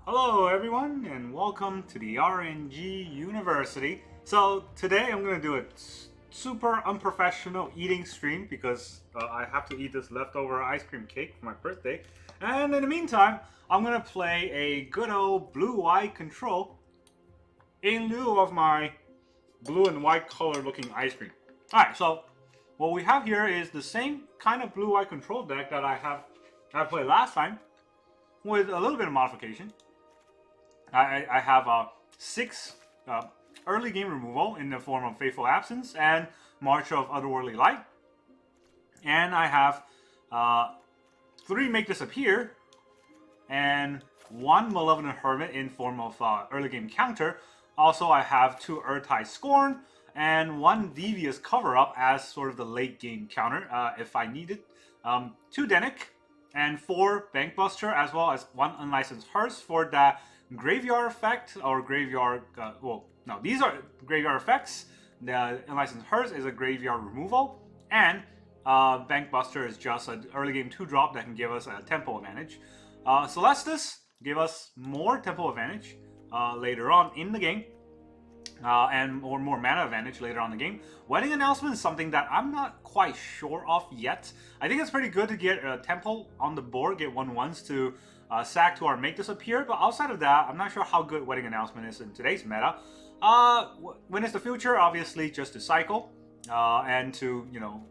Hello everyone and welcome to the RNG University. So today I'm going to do a super unprofessional eating stream because I have to eat this leftover ice cream cake for my birthday. And in the meantime, I'm going to play a good old blue-white control in lieu of my blue and white color looking ice cream. Alright, so what we have here is the same kind of blue-white control deck that I played last time with a little bit of modification. I have 6 early game removal in the form of Faithful Absence and March of Otherworldly Light. And I have 3 Make Disappear and 1 Malevolent Hermit in form of early game counter. Also, I have 2 Urtai Scorn and 1 Devious Cover Up as sort of the late game counter if I need it. 2 Denic and 4 Bankbuster, as well as 1 Unlicensed Hearse for that graveyard effect or graveyard. These are graveyard effects. The Unlicensed Hearse is a graveyard removal, and Bankbuster is just an early game 2-drop that can give us a tempo advantage. Celestus give us more tempo advantage later on in the game. And more mana advantage later on in the game. Wedding Announcement is something that I'm not quite sure of yet. I think it's pretty good to get a tempo on the board, get 1/1s to sack to our Make Disappear, but outside of that, I'm not sure how good Wedding Announcement is in today's meta. When it's the future, obviously just to cycle and to,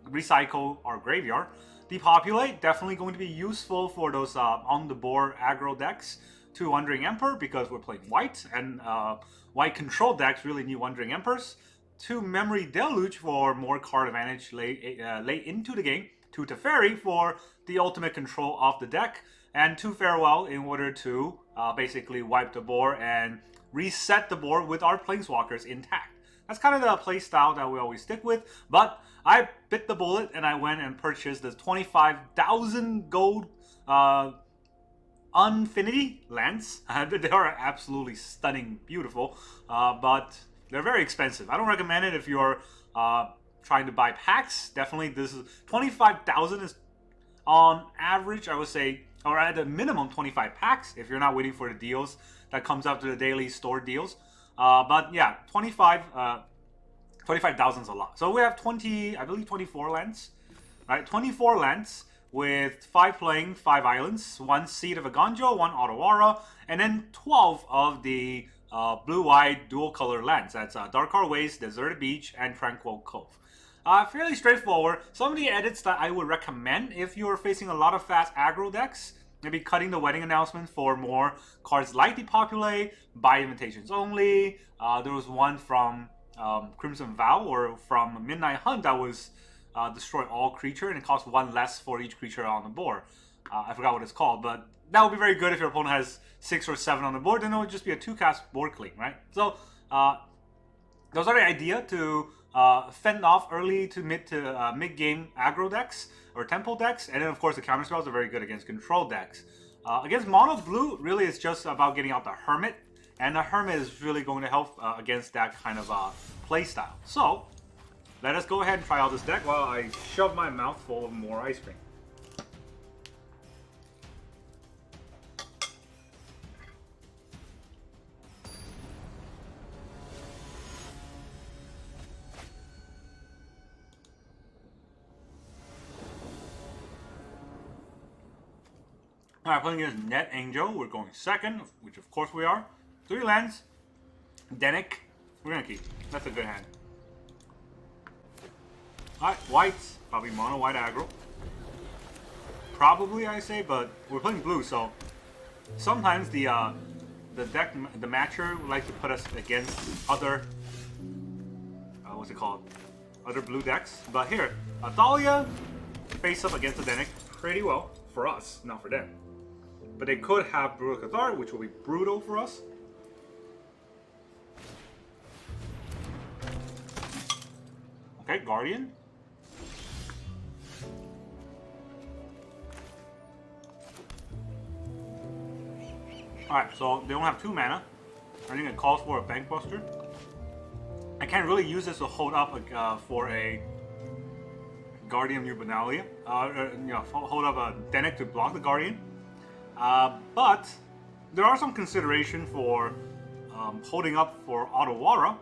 recycle our graveyard. Depopulate, definitely going to be useful for those on the board aggro decks. To Wandering Emperor because we're playing white, and white control decks really need Wandering Emperors. 2 Memory Deluge for more card advantage late into the game. 2 Teferi for the ultimate control of the deck, and 2 Farewell in order to basically wipe the board and reset the board with our Planeswalkers intact. That's kind of the play style that we always stick with, but I bit the bullet and I went and purchased the 25,000 gold Unfinity lands. They are absolutely stunning, beautiful, but they're very expensive. I don't recommend it if you're trying to buy packs. Definitely, this is 25,000 is on average, I would say, or at a minimum 25 packs if you're not waiting for the deals that comes up to the daily store deals. But yeah, 25,000 is a lot. So we have 24 lands, right? 24 lands with 5 playing, 5 islands, 1 Seed of Aganjo, 1 Otawara, and then 12 of the blue-white dual-color lands. That's Darkar Waste, Deserted Beach, and Tranquil Cove. Fairly straightforward. Some of the edits that I would recommend if you're facing a lot of fast aggro decks, maybe cutting the Wedding Announcement for more cards like Depopulate, Buy Invitations Only. There was one from Crimson Vow or from Midnight Hunt that was destroy all creature, and it costs 1 less for each creature on the board. I forgot what it's called, but that would be very good if your opponent has 6 or 7 on the board. Then it would just be a 2-cast board clean, right? So those are the idea to fend off early to mid-game aggro decks or tempo decks, and then of course the counter spells are very good against control decks. Against mono blue, really it's just about getting out the Hermit, and the Hermit is really going to help against that kind of play style. So let us go ahead and try out this deck while I shove my mouth full of more ice cream. Alright, playing against Net Angel, we're going second, which of course we are. 3 lands. Denic, we're gonna keep. That's a good hand. Alright, whites, probably mono white aggro. Probably, I say, but we're playing blue, so sometimes the deck, the matcher would like to put us against other, what's it called? Other blue decks. But here, Athalia face up against the Denic pretty well for us, not for them. But they could have Brutal Cathar, which will be brutal for us. Okay, Guardian. Alright, so they don't have 2 mana. I think it calls for a Bankbuster. I can't really use this to hold up for a Guardian New Benalia. Hold up a Denic to block the Guardian. But there are some consideration for holding up for Otawara.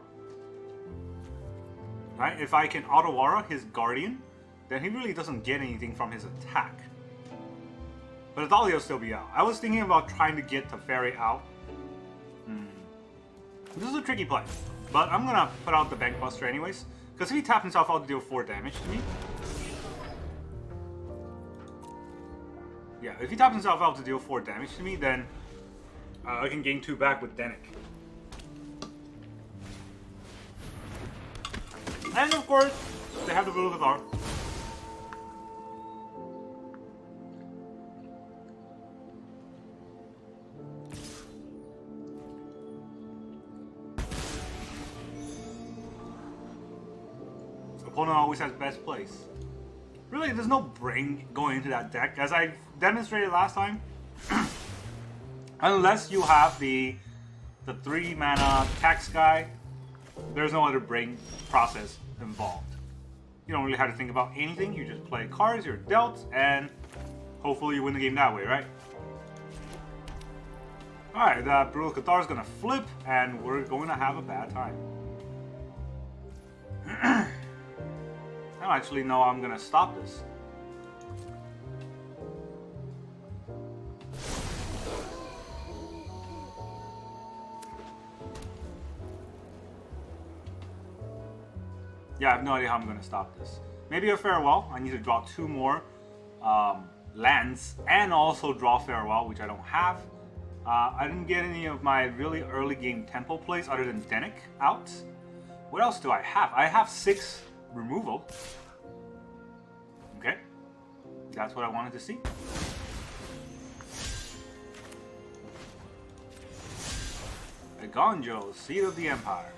Right? If I can Otawara his Guardian, then he really doesn't get anything from his attack. But Adalia will still be out. I was thinking about trying to get Teferi out. This is a tricky play. But I'm gonna put out the Bankbuster anyways. Because if he taps himself out to deal 4 damage to me. Yeah, if he taps himself out to deal 4 damage to me, then I can gain 2 back with Denik. And of course, they have the Blue Cathar. Opponent always has best place. Really, there's no brain going into that deck, as I demonstrated last time. Unless you have the 3 mana tax guy, there's no other brain process involved. You don't really have to think about anything. You just play cards, you're dealt, and hopefully you win the game that way, right? Alright, that Brutal Cathar is gonna flip, and we're going to have a bad time. I don't actually know how I'm gonna stop this. Yeah, I have no idea how I'm gonna stop this. Maybe a Farewell. I need to draw 2 more lands and also draw Farewell, which I don't have. I didn't get any of my really early game tempo plays other than Denik out. What else do I have? I have 6 removal. Okay, that's what I wanted to see. A Gonjo, Seed of the Empire.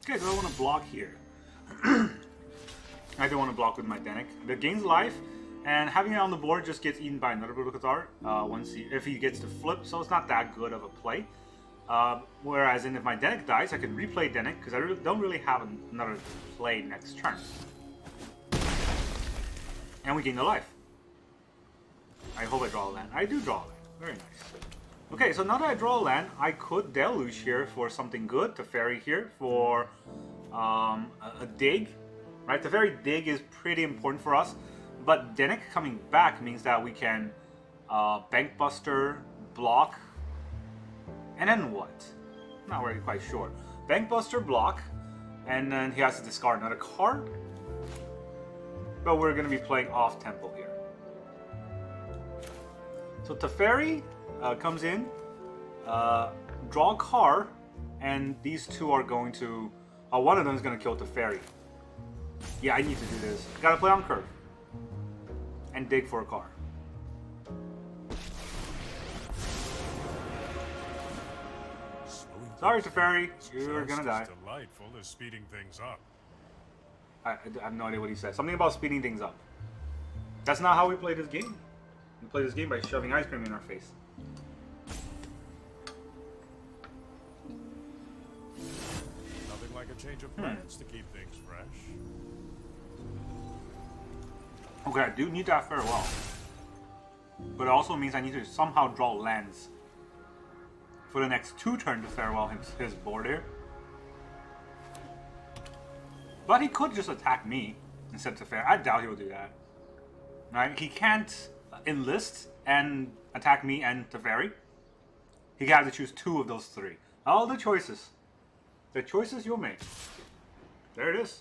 Okay, so I want to block here. I don't want to block with my Denik. The gains life, and having it on the board just gets eaten by another Brutal Cathar if he gets to flip, so it's not that good of a play. Whereas if my Denik dies, I can replay Denik, because I don't really have another play next turn. And we gain the life. I hope I draw a land. I do draw a land. Very nice. Okay, so now that I draw a land, I could Deluge here for something good. Teferi here for a dig. Right, Teferi dig is pretty important for us. But Denik coming back means that we can Bankbuster, block, and then what? Not really quite sure. Bankbuster, block, and then he has to discard another card. But we're going to be playing off tempo here. So Teferi comes in, draw a card, and these 2 are going to... one of them is going to kill Teferi. Yeah, I need to do this. Gotta play on curve. And dig for a card. Sorry, Teferi, you're gonna die. Delightful is speeding things up. I have no idea what he said. Something about speeding things up. That's not how we play this game. We play this game by shoving ice cream in our face. Nothing like a change of plans to keep things fresh. Okay, I do need that Farewell. But it also means I need to somehow draw lands for the next 2 turns to Farewell his board here. But he could just attack me instead of Teferi. I doubt he will do that. Right? He can't enlist and attack me and Teferi. He got to choose 2 of those 3. All the choices. The choices you'll make. There it is.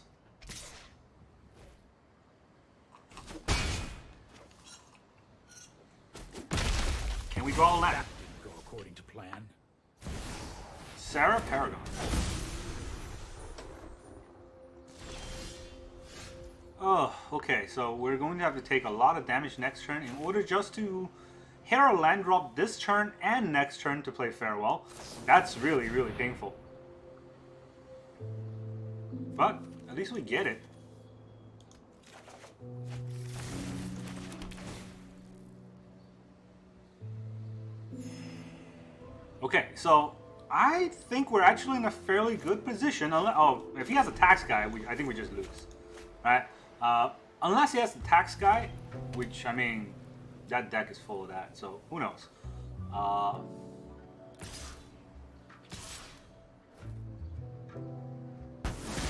Can we draw a land? That didn't go according to plan. Sarah Paragon. Oh, okay, so we're going to have to take a lot of damage next turn in order just to hit our land drop this turn and next turn to play Farewell. That's really, really painful. But at least we get it. Okay, so I think we're actually in a fairly good position. Oh, if he has a tax guy, I think we just lose. Right? Unless he has the tax guy, which, I mean, that deck is full of that, so who knows.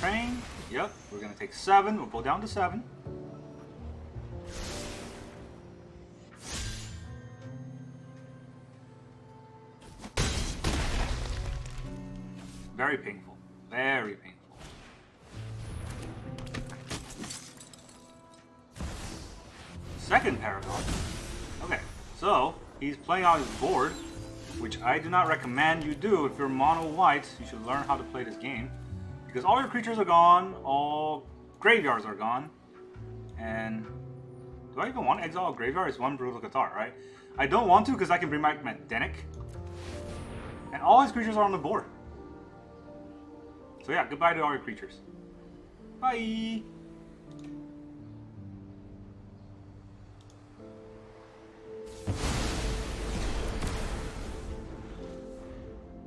Train, yep, we're gonna take 7, we'll go down to 7. Very painful, very painful. Second Paragon. Okay, so he's playing out his board, which I do not recommend you do. If you're mono white, you should learn how to play this game. Because all your creatures are gone, all graveyards are gone, and do I even want to exile a graveyard? It's one Brutal Guitar, right? I don't want to because I can bring back my Denic, and all his creatures are on the board. So yeah, goodbye to all your creatures. Bye!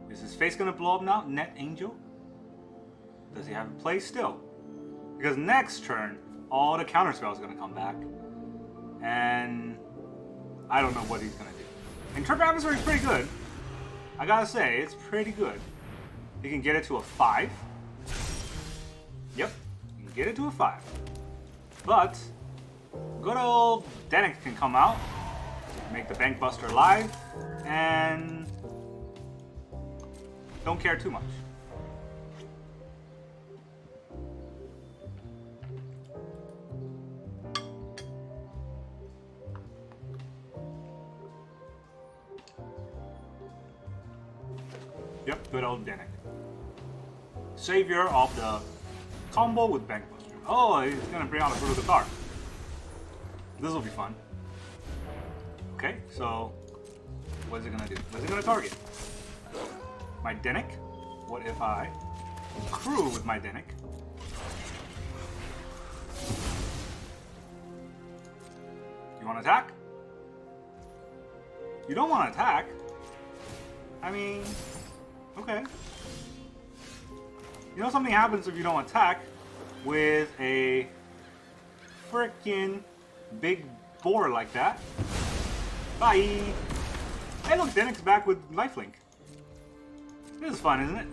Is his face gonna blow up now? Net Angel? Does he have a play still? Because next turn, all the counter spells are gonna come back. And I don't know what he's gonna do. Interpret Adversary is pretty good. I gotta say, it's pretty good. You can get it to a 5. Yep, you can get it to a 5. But good old Denic can come out, make the Bank Buster live, and don't care too much. Yep, good old Denic. Savior of the combo with Bank Buster. Oh, he's gonna bring out a Brutal Guitar. This will be fun. Okay, so what is it gonna do? What is it gonna target? My Denic? What if I crew with my Denic? You wanna attack? You don't wanna attack? I mean, okay. You know something happens if you don't attack with a frickin' big board like that. Bye! Hey look, Denic's back with lifelink. This is fun, isn't it?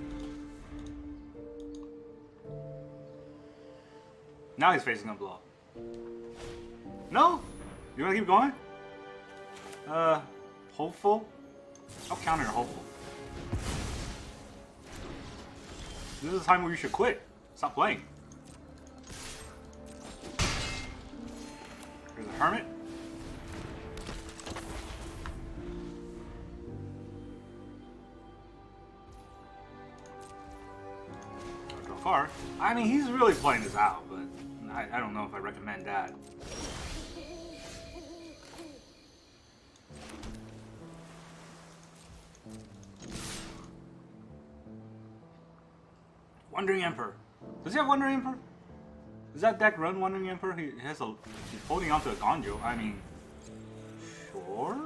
Now his face is gonna blow up. No? You wanna keep going? Hopeful? I'll counter your hopeful. This is the time where you should quit. Stop playing. Here's a Hermit. I'll draw a card. I mean, he's really playing this out, but I don't know if I recommend that. Wandering Emperor. Does he have Wandering Emperor? Does that deck run Wandering Emperor? He's holding onto a Gonjo. I mean, sure.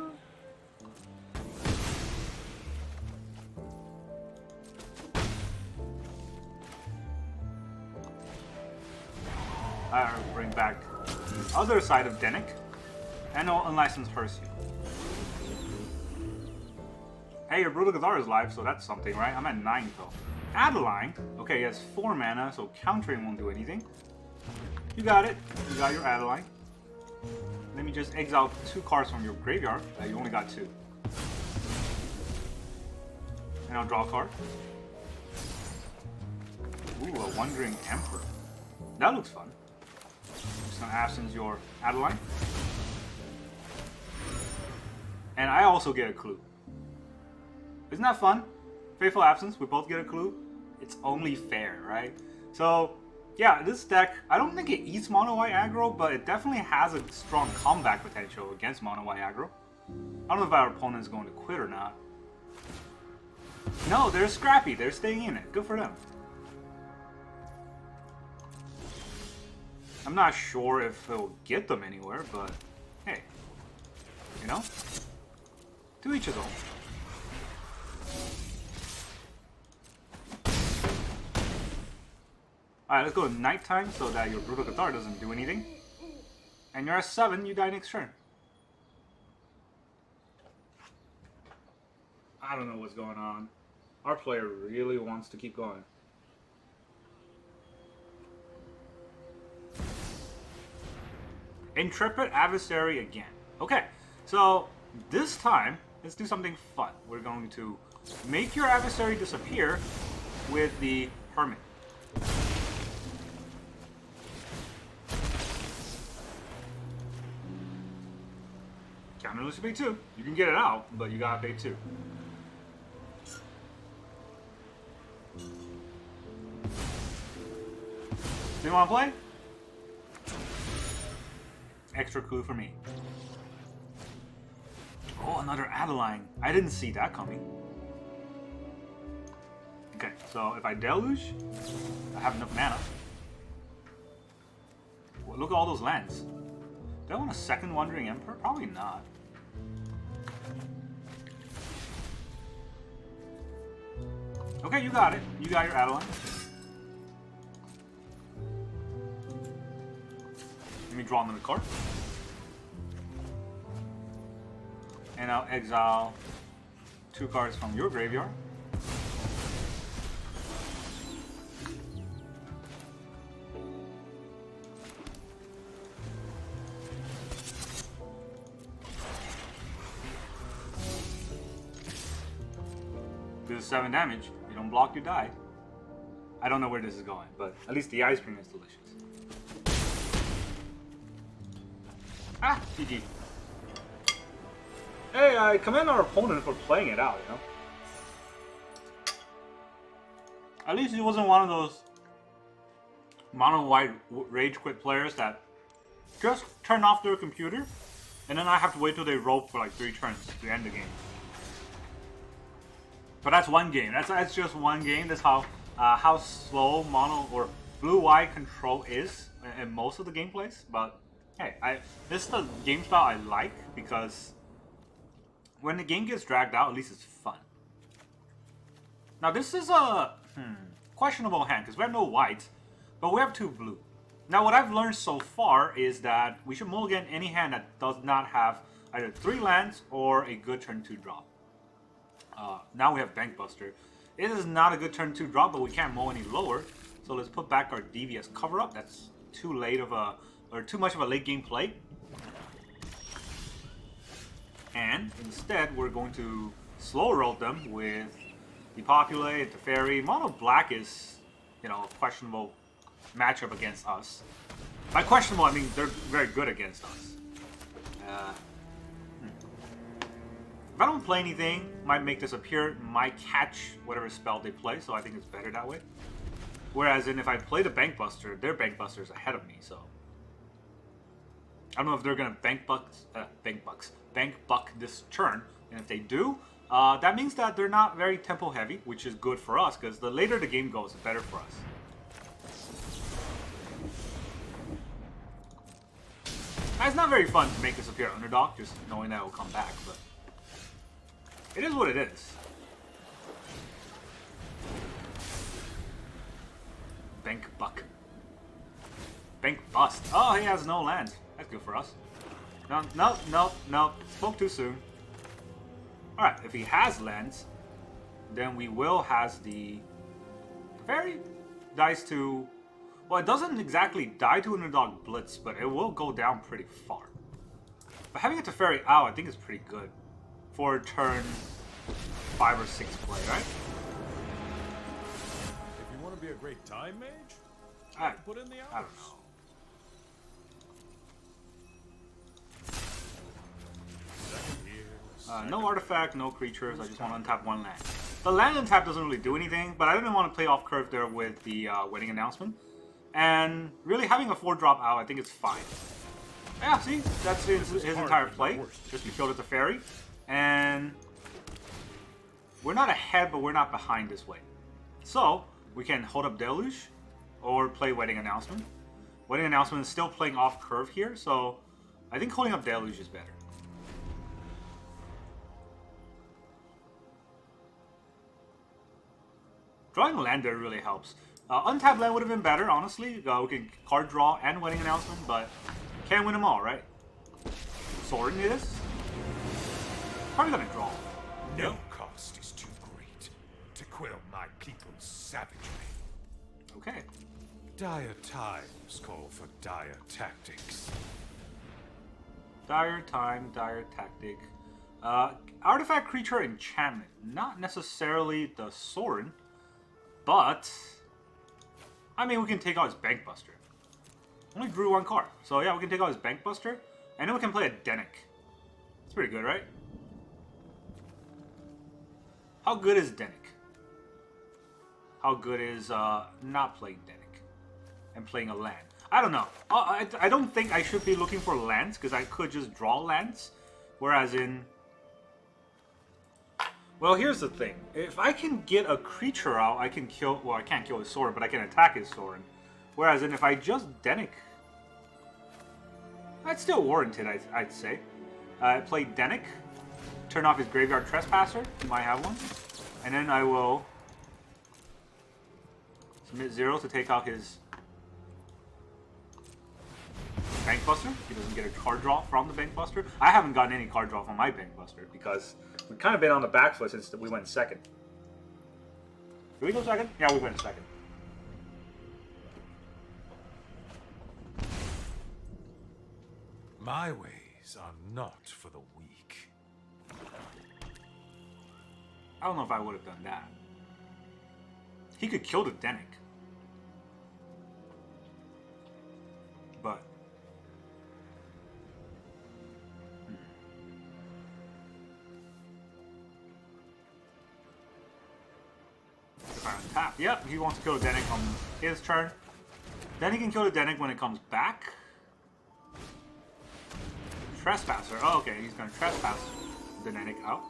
I'll bring back the other side of Denic, and I'll unlicense Herseal. Hey, your Brutal Guitar is live, so that's something, right? I'm at 9 though. Adeline. Okay, he has 4 mana, so countering won't do anything. You got it. You got your Adeline. Let me just exile 2 cards from your graveyard. You only got 2. And I'll draw a card. Ooh, a Wandering Emperor. That looks fun. Just gonna absence your Adeline. And I also get a clue. Isn't that fun? Faithful Absence, we both get a clue. It's only fair, right? So, yeah, this deck, I don't think it eats mono white aggro, but it definitely has a strong comeback potential against mono white aggro. I don't know if our opponent is going to quit or not. No, they're scrappy. They're staying in it. Good for them. I'm not sure if it'll get them anywhere, but hey, you know, to each his own. Alright, let's go to nighttime so that your Brutal Cathar doesn't do anything. And you're at 7, you die next turn. I don't know what's going on. Our player really wants to keep going. Intrepid Adversary again. Okay, so this time, let's do something fun. We're going to make your adversary disappear with the Hermit. Counterless to pay 2. You can get it out, but you gotta pay 2. Do you want to play? Extra clue for me. Oh, another Adeline. I didn't see that coming. Okay, so if I Deluge, I have enough mana. Well, look at all those lands. Do I want a second Wandering Emperor? Probably not. Okay, you got it. You got your Adeline. Let me draw another card. And I'll exile 2 cards from your graveyard. Do 7 damage. You don't block, you die. I don't know where this is going, but at least the ice cream is delicious. Ah, GG. Hey, I commend our opponent for playing it out, you know? At least he wasn't one of those mono-white rage quit players that just turn off their computer and then I have to wait till they rope for like 3 turns to end the game. But that's one game. That's just one game. That's how slow mono or blue-white control is in most of the gameplays. But hey, this is the game style I like because when the game gets dragged out, at least it's fun. Now this is a questionable hand because we have no white, but we have 2 blue. Now what I've learned so far is that we should mulligan any hand that does not have either 3 lands or a good turn 2 drop. Now we have Bankbuster. It is not a good turn 2 drop, but we can't mull any lower. So let's put back our Devious Cover Up. That's too much of a late game play. And instead, we're going to slow roll them with Depopulate, Teferi. Mono Black is, you know, a questionable matchup against us. By questionable, I mean they're very good against us. If I don't play anything, might make this appear, might catch whatever spell they play, so I think it's better that way. Whereas if I play the Bankbuster, their Bankbuster is ahead of me, so I don't know if they're gonna bank buck this turn, and if they do, that means that they're not very tempo heavy, which is good for us, because the later the game goes, the better for us. It's not very fun to make this appear underdog, just knowing that it will come back, but it is what it is. Bank buck. Bank bust. Oh, he has no lands. That's good for us. No. Spoke too soon. Alright, if he has lands, then we will has the Teferi dies to... Well, it doesn't exactly die to underdog blitz, but it will go down pretty far. But having a Teferi out, I think is pretty good for turn 5 or 6 play, right? If you want to be a great time mage, put in the hours. I don't know. No artifact, no creatures. I just want to untap 1 land. The land untap doesn't really do anything, but I didn't want to play off curve there with the wedding announcement. And really having a 4-drop out, I think it's fine. Yeah, see? That's his entire play. Just we killed the Teferi. And we're not ahead, but we're not behind this way. So we can hold up Deluge or play Wedding Announcement. Wedding Announcement is still playing off curve here, so I think holding up Deluge is better. Drawing a land there really helps. Untapped land would have been better, honestly. We can card draw and Wedding Announcement, but can't win them all, right? Sword it is. Probably gonna draw. No cost is too great to quell my people's savagery. Okay. Dire times call for dire tactics. Dire time, dire tactic. Artifact creature enchantment. Not necessarily the Sorin, but I mean we can take out his Bankbuster. Only drew one card. So yeah, we can take out his Bankbuster, and then we can play a Denic. It's pretty good, right? How good is Denic? How good is not playing Denic and playing a land? I don't know. I don't think I should be looking for lands because I could just draw lands. Whereas in... Well, here's the thing. If I can get a creature out, I can kill... Well, I can't kill his Sorin, but I can attack his Sorin. Whereas in if I just Denic... That's still warranted, I'd say. Play Denic. Turn off his Graveyard Trespasser. He might have one. And then I will... Submit 0 to take out his... Bankbuster. He doesn't get a card draw from the Bankbuster. I haven't gotten any card draw from my Bankbuster because we've kind of been on the back foot since we went second. Did we go second? Yeah, we went second. My ways are not for the weak. I don't know if I would have done that. He could kill the Denic. But... If I untap. Yep, he wants to kill the Denic on his turn. Then he can kill the Denic when it comes back. Trespasser. Oh, okay, he's going to trespass the Denic out.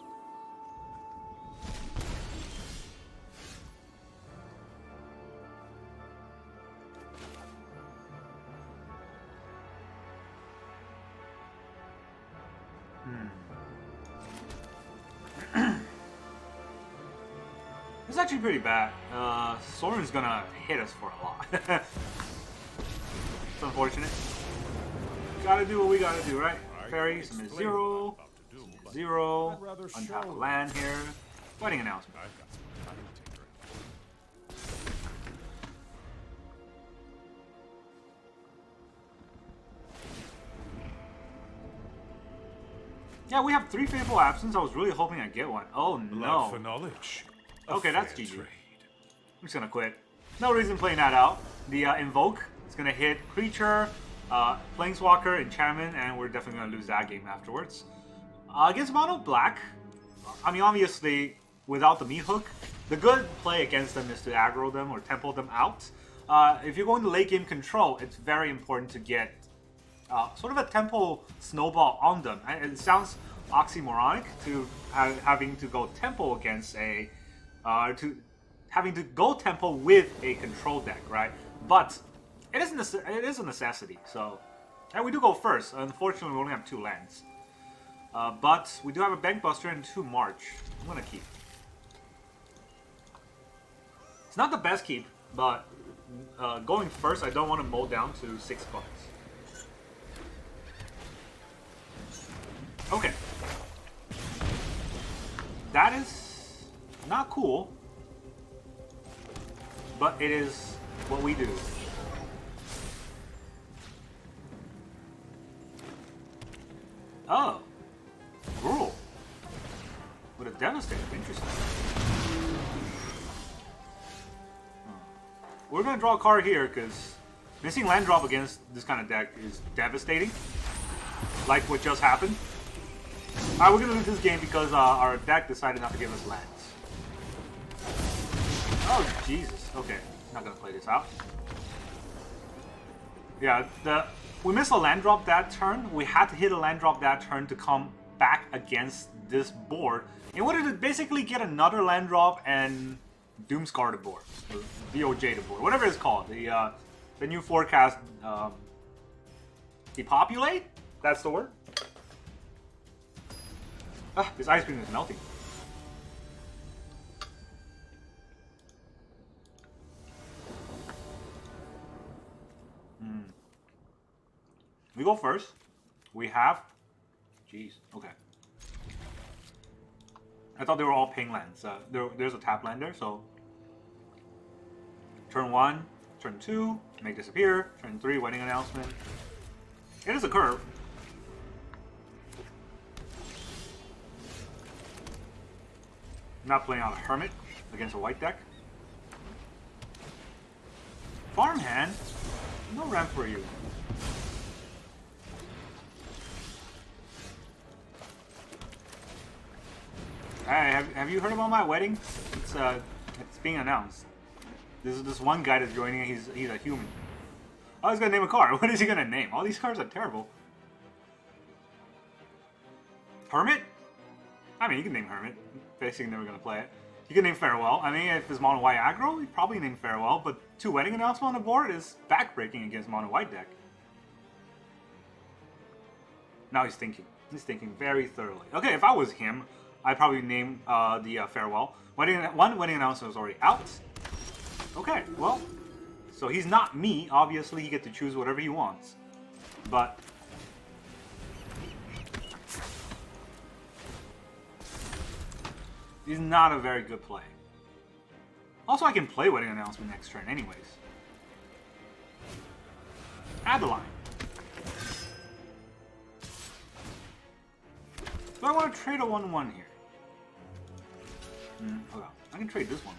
It's actually pretty bad. Sorin's gonna hit us for a lot. It's unfortunate. Gotta do what we gotta do, right? Fairy, submit 0. 0. Untap a land here. Wedding Announcement. I've got some time to take her. Yeah, we have 3 Fateful Absence. I was really hoping I'd get one. Oh Blood no. for knowledge. Okay, that's Fair GG. trade. I'm just gonna quit. No reason playing that out. The Invoke is gonna hit Creature, Planeswalker, Enchantment, and we're definitely gonna lose that game afterwards. Against Mono Black, I mean, obviously, without the meat hook, the good play against them is to aggro them or tempo them out. If you're going to late game control, it's very important to get sort of a tempo snowball on them. And it sounds oxymoronic to having to go tempo against a having to go tempo with a control deck, right? But it is a necessity. So, and we do go first. Unfortunately, we only have 2 lands, but we do have a Bankbuster and 2 March. I'm gonna keep. It's not the best keep, but going first, I don't want to mow down to 6 bucks. Okay. That is not cool, but it is what we do. Oh. Gruel. With a Devastator. Interesting. We're going to draw a card here because missing land drop against this kind of deck is devastating. Like what just happened. Alright, we're going to lose this game because our deck decided not to give us lands. Oh, Jesus. Okay, not going to play this out. Yeah, we missed a land drop that turn. We had to hit a land drop that turn to come back against this board in order to basically get another land drop and Doomscar the board. Or VOJ the board. Whatever it's called. The the new forecast depopulate? That's the word? Ah, this ice cream is melting. We go first. We have... Jeez, okay. I thought they were all ping lands. There's a tap land there, so... Turn 1, turn 2, make disappear. Turn 3, wedding announcement. It is a curve. I'm not playing out a Hermit against a white deck. Farmhand? No ramp for you. Hey, have you heard about my wedding? It's being announced. This one guy that's joining it, he's a human. Oh, he's gonna name a card. What is he gonna name? All these cards are terrible. Hermit? I mean, you can name Hermit. Basically never gonna play it. You can name Farewell. I mean, if it's mono white aggro, you'd probably name Farewell, but 2 wedding announcement on the board is backbreaking against mono white deck. Now he's thinking. He's thinking very thoroughly. Okay, if I was him, I'd probably name the Farewell. One wedding announcement was already out. Okay, well, so he's not me. Obviously, he gets to choose whatever he wants. But he's not a very good play. Also, I can play wedding announcement next turn anyways. Adeline. Do I want to trade a 1-1 here? Hold on. I can trade this 1-1.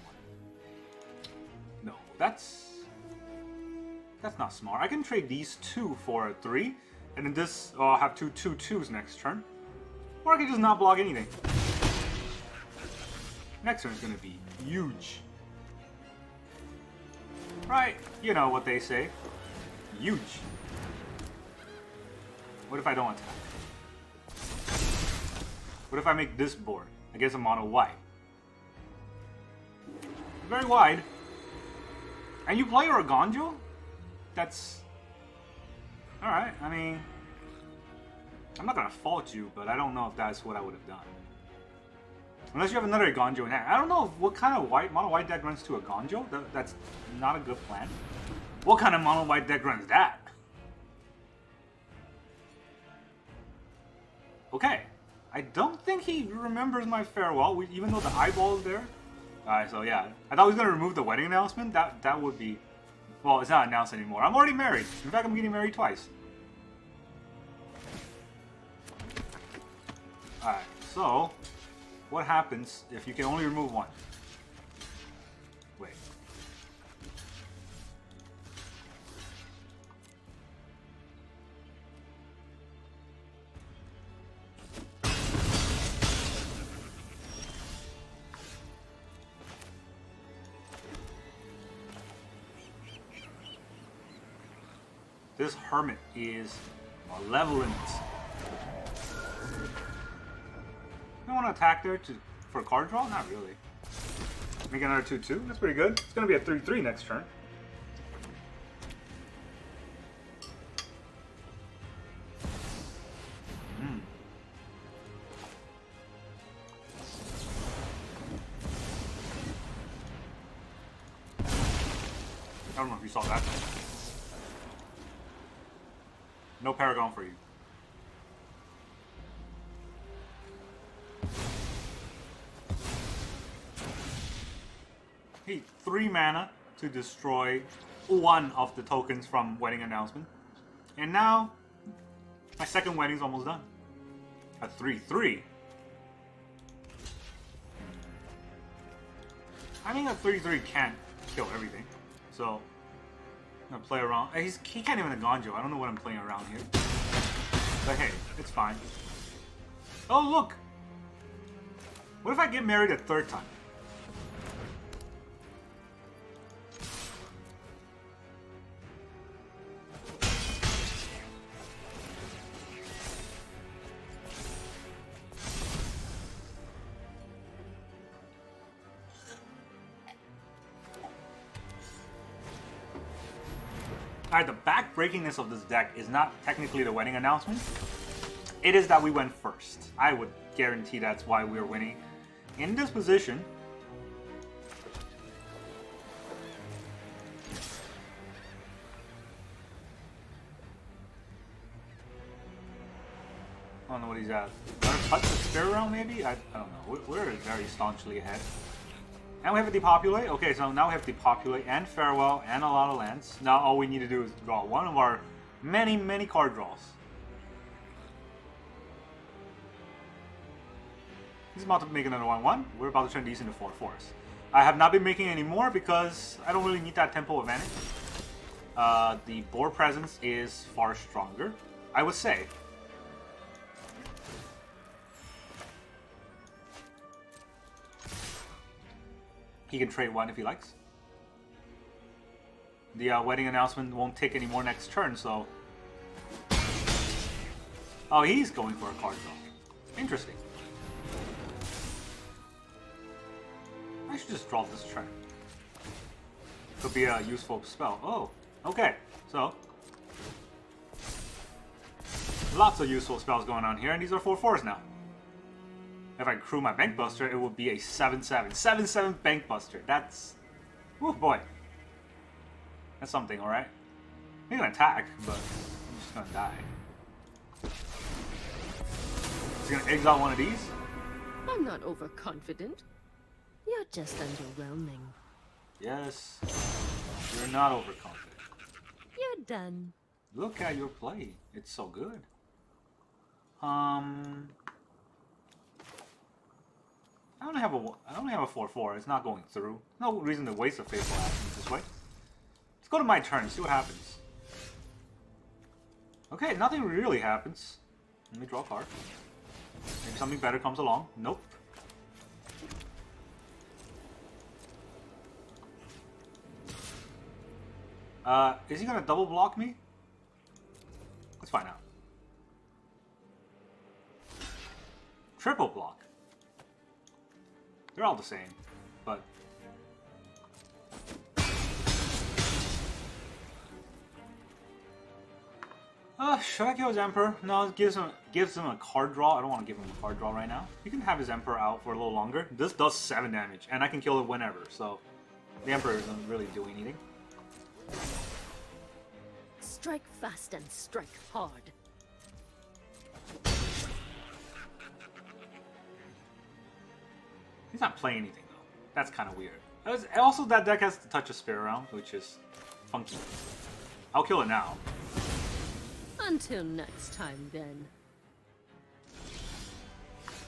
No, that's not smart. I can trade these 2 for a 3, and then this, I'll have 2 2/2s next turn. Or I can just not block anything. Next turn is going to be huge. Right, you know what they say. Huge. What if I don't attack? What if I make this board against a mono white? Very wide. And you play Organjo? That's... Alright, I mean... I'm not gonna fault you, but I don't know if that's what I would have done. Unless you have another Organjo in hand. I don't know what kind of mono white deck runs to a Organjo. That's not a good plan. What kind of mono white deck runs that? Okay. I don't think he remembers my Farewell, even though the eyeball is there. Alright, so yeah. I thought he was going to remove the wedding announcement. That would be... Well, it's not announced anymore. I'm already married. In fact, I'm getting married twice. Alright, so... What happens if you can only remove 1? Wait. This Hermit is malevolent. You want to attack there for card draw? Not really. Make another 2/2. That's pretty good. It's going to be a 3/3 next turn. I don't know if you saw that. No Paragon for you. Hey, 3 mana to destroy 1 of the tokens from wedding announcement. And now, my second wedding's almost done. A 3/3. I mean, a 3/3 can't kill everything. So, I'm gonna play around. He can't even a Gonjo. I don't know what I'm playing around here. But hey, it's fine. Oh, look! What if I get married a 3rd time? Alright, the back-breakingness of this deck is not technically the wedding announcement. It is that we went first. I would guarantee that's why we're winning. In this position... I don't know what he's at. Another touch the spirit realm, maybe? I don't know. We're very staunchly ahead. And we have a depopulate. Okay, so now we have depopulate and farewell and a lot of lands. Now all we need to do is draw one of our many, many card draws. He's about to make another 1/1. We're about to turn these into 4/4s. I have not been making any more because I don't really need that tempo advantage. The board presence is far stronger, I would say. He can trade one if he likes. The wedding announcement won't take any more next turn, so... Oh, he's going for a card draw. Interesting. I should just draw this turn. Could be a useful spell. Oh, okay. So... lots of useful spells going on here, and these are 4/4s now. If I crew my Bank Buster, it would be a 7/7. 7/7 Bank Buster. That's... oh boy. That's something, alright? I'm gonna attack, but I'm just gonna die. He's gonna exile one of these? I'm not overconfident. You're just underwhelming. Yes. You're not overconfident. You're done. Look at your play. It's so good. I only have a 4/4. It's not going through. No reason to waste a Fateful Actions this way. Let's go to my turn and see what happens. Okay, nothing really happens. Let me draw a card. Maybe something better comes along. Nope. Is he gonna double block me? Let's find out. Triple block. They're all the same, but... should I kill his Emperor? No, it gives him a card draw. I don't want to give him a card draw right now. You can have his Emperor out for a little longer. This does 7 damage, and I can kill it whenever, so... the Emperor isn't really doing anything. Strike fast and strike hard. He's not playing anything, though. That's kind of weird. Also, that deck has to touch a Spirit Realm, which is funky. I'll kill it now. Until next time, then.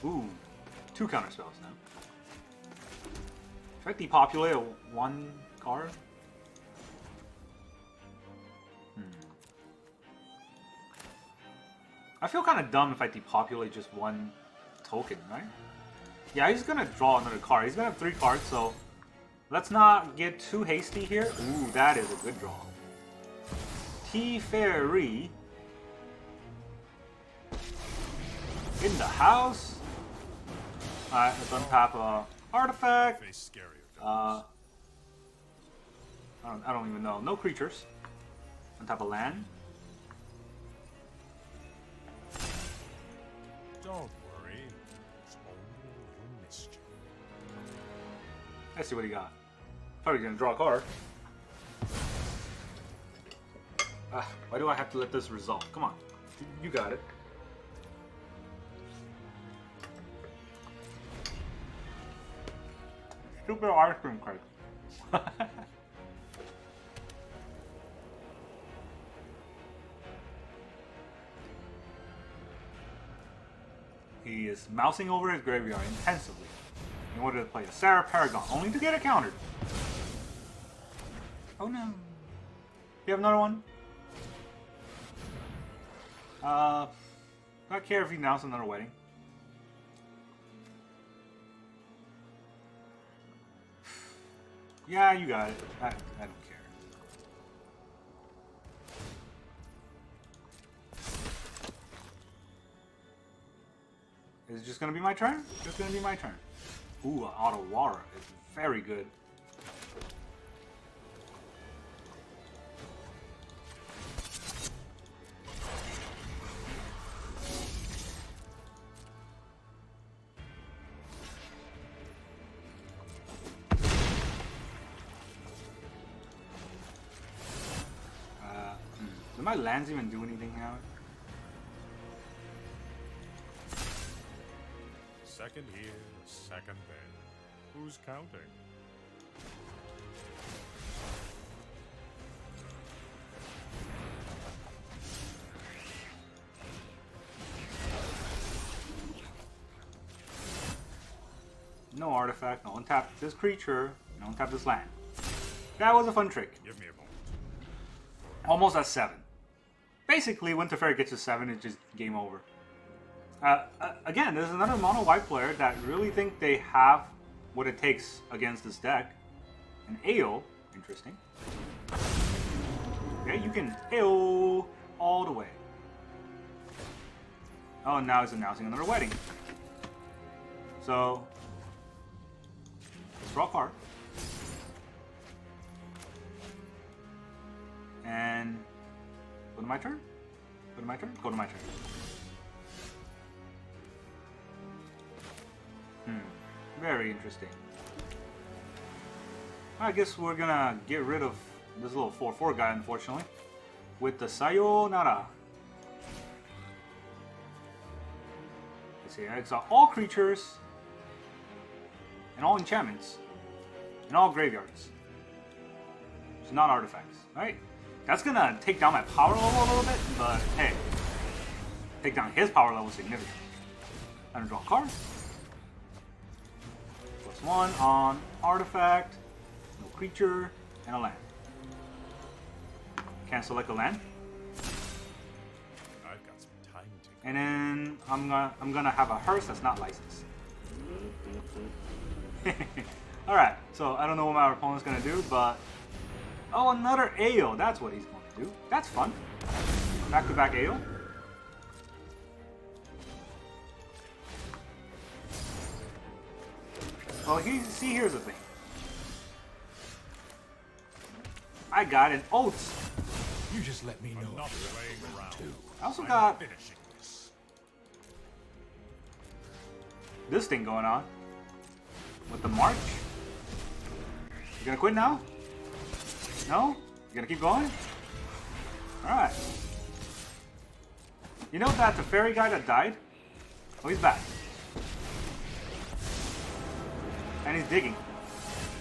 Ooh, 2 counter spells now. Should I depopulate a 1 card? I feel kind of dumb if I depopulate just 1 token, right? Yeah, he's gonna draw another card. He's gonna have 3 cards, so let's not get too hasty here. Ooh, that is a good draw. T-Fairy in the house. Alright, let's untap a artifact. Face scarier. I don't even know. No creatures. Untap a land. Don't worry. It's only a little mischief. Let's see what he got. Thought he was gonna draw a card. Why do I have to let this resolve? Come on. You got it. Stupid ice cream cake. He is mousing over his graveyard intensively in order to play a Sarah Paragon, only to get it countered. Oh no. You have another one? Not care if he announced another wedding. Yeah, you got it. I don't care. Is it just gonna be my turn? Just gonna be my turn. Ooh, Otawara is very good. Do my lands even do anything now? Second here, second there. Who's counting? No artifact, no untap this creature, no untap this land. That was a fun trick. Give me a moment. Almost at 7. Basically, when Teferi gets to 7, it's just game over. Again, there's another mono white player that really think they have what it takes against this deck. An AO, interesting. Okay, you can AO all the way. Oh, now he's announcing another wedding. So, let's draw a card. And go to my turn? Go to my turn? Go to my turn. Very interesting. I guess we're gonna get rid of this little 4/4 guy, unfortunately, with the Sayonara. Let's see, exile all creatures, and all enchantments, and all graveyards. It's not artifacts, right? That's gonna take down my power level a little bit, but hey, take down his power level significantly. I'm gonna draw a card. +1 on artifact, no creature, and a land. Can't select a land. I've got some time to. And then I'm gonna have a hearse that's not licensed. All right, so I don't know what my opponent's gonna do, but oh, another AO. That's what he's gonna do. That's fun. Back-to-back AO. Well, see, here's the thing. I got an oats. You just let me know. I'm not playing around. I also I'm got finishing this. this thing going on with the march. You gonna quit now? No? You gonna keep going? Alright. You know that the fairy guy that died? Oh, he's back. And he's digging.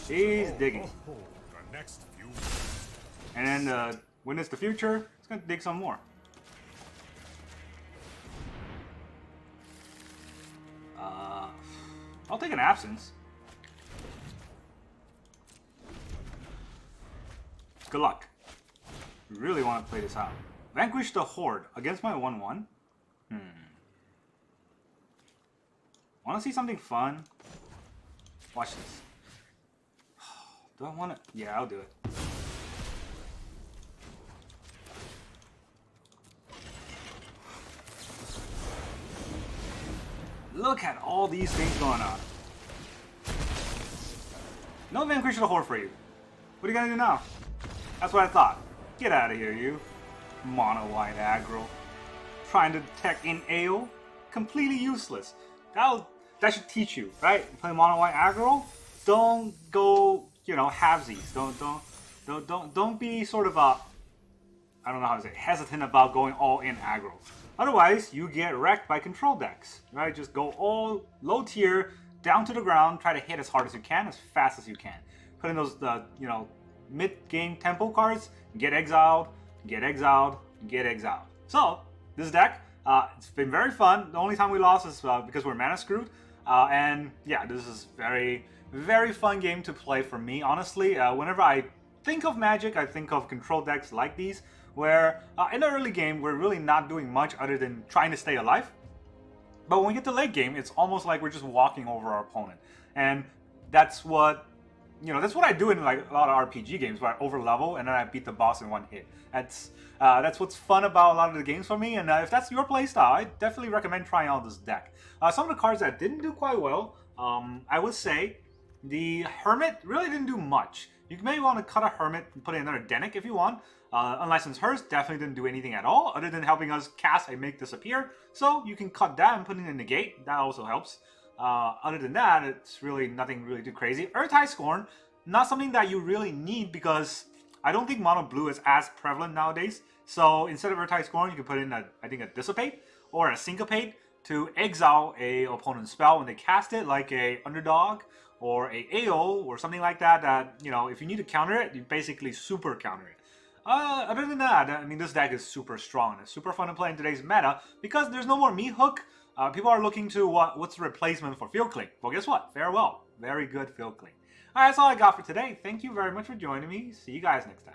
He's digging. Oh, the next few. And then witness the future, it's gonna dig some more. I'll take an absence. Good luck. Really want to play this out. Vanquish the Horde against my 1/1. Want to see something fun? Watch this. Do I want to? Yeah, I'll do it. Look at all these things going on. No Vanquish the Horde for you. What are you gonna do now? That's what I thought. Get out of here, you. Mono white aggro. Trying to tech in AO? Completely useless. That should teach you, right? You play mono white aggro? Don't go, halvesies. Don't be sort of I don't know how to say it, hesitant about going all in aggro. Otherwise, you get wrecked by control decks, right? Just go all low tier, down to the ground, try to hit as hard as you can, as fast as you can. Put in those, mid-game tempo cards, get exiled, get exiled, get exiled. So, this deck, it's been very fun. The only time we lost is because we're mana screwed. And yeah, this is very, very fun game to play for me, honestly. Whenever I think of Magic, I think of control decks like these, where in the early game, we're really not doing much other than trying to stay alive. But when we get to late game, it's almost like we're just walking over our opponent. And that's what I do in like a lot of RPG games, where I over level and then I beat the boss in one hit. That's what's fun about a lot of the games for me. And if that's your playstyle, I definitely recommend trying out this deck. Some of the cards that didn't do quite well, I would say the Hermit really didn't do much. You may want to cut a Hermit and put in another Denic if you want. Unlicensed Hearse definitely didn't do anything at all, other than helping us cast and make disappear. So you can cut that and put in a Negate. That also helps. Other than that, it's really nothing really too crazy. Earth High Scorn, not something that you really need, because I don't think mono blue is as prevalent nowadays. So instead of Vertide Scorn, you can put in I think a Dissipate or a Syncopate to exile a opponent's spell when they cast it, like a Underdog or a AO or something like that. That, you know, if you need to counter it, you basically super counter it. Other than that, I mean, this deck is super strong and it's super fun to play in today's meta because there's no more meat hook. People are looking to what's the replacement for Field Clean. Well, guess what? Farewell. Very good Field Clean. Alright, that's all I got for today. Thank you very much for joining me. See you guys next time.